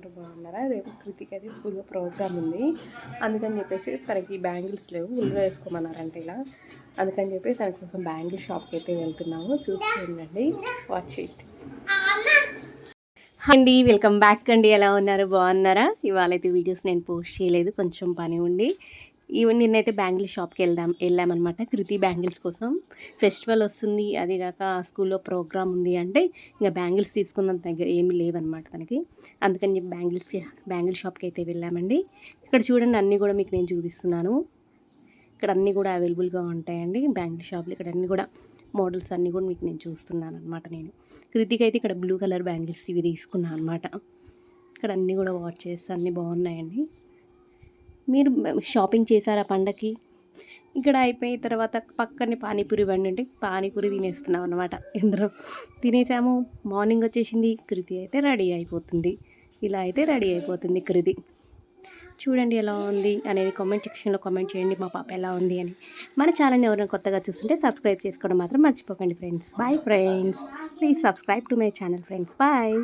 ఉన్నారు? బాగున్నారా? రేపు కృతికి అయితే స్కూల్లో ప్రోగ్రామ్ ఉంది. అందుకని చెప్పేసి తనకి బ్యాంగిల్స్ లేవు, ఫుల్గా వేసుకోమన్నారంటే ఇలా. అందుకని చెప్పి తన కోసం బ్యాంగిల్ షాప్కి అయితే వెళ్తున్నాము. చూస్తుండండి, వాచ్ ఇట్. అండి, వెల్కమ్ బ్యాక్ అండి. ఎలా ఉన్నారు? బాగున్నారా? ఇవాళ అయితే వీడియోస్ నేను పోస్ట్ చేయలేదు, కొంచెం పని ఉండి. నిన్నైతే బ్యాంగిల్ షాప్కి వెళ్ళామన్నమాట, కృతి బ్యాంగిల్స్ కోసం. ఫెస్టివల్ వస్తుంది, అది కాక స్కూల్లో ప్రోగ్రామ్ ఉంది అంటే ఇంకా బ్యాంగిల్స్ తీసుకున్నంత దగ్గర ఏమీ లేవన్నమాట తనకి. అందుకని చెప్పి బ్యాంగిల్ షాప్కి అయితే వెళ్ళామండి. ఇక్కడ చూడండి, అన్నీ కూడా మీకు నేను చూపిస్తున్నాను. ఇక్కడ అన్నీ కూడా అవైలబుల్గా ఉంటాయండి బ్యాంగిల్ షాప్లో. ఇక్కడ అన్నీ కూడా మోడల్స్ అన్నీ కూడా మీకు నేను చూస్తున్నాను అనమాట. నేను కృతికి అయితే ఇక్కడ బ్లూ కలర్ బ్యాంగిల్స్ ఇవి తీసుకున్నాను అనమాట. ఇక్కడ అన్నీ కూడా వాచెస్ అన్నీ బాగున్నాయండి. మీరు షాపింగ్ చేశారా పండగకి? ఇక్కడ అయిపోయిన తర్వాత పక్కనే పానీపూరి బండి ఉంటే పానీపూరి తినేస్తున్నాం అనమాట. ఇందులో తినేసాము. మార్నింగ్ వచ్చేసింది, కృతి అయితే రెడీ అయిపోతుంది. ఇలా అయితే రెడీ అయిపోతుంది కృతి. చూడండి ఎలా ఉంది అనేది కామెంట్ సెక్షన్లో కామెంట్ చేయండి, మా పాప ఎలా ఉంది అని. మన ఛానల్ని ఎవరైనా కొత్తగా చూస్తుంటే సబ్స్క్రైబ్ చేసుకోవడం మాత్రం మర్చిపోకండి friends. Bye friends, please subscribe to my channel friends. Bye.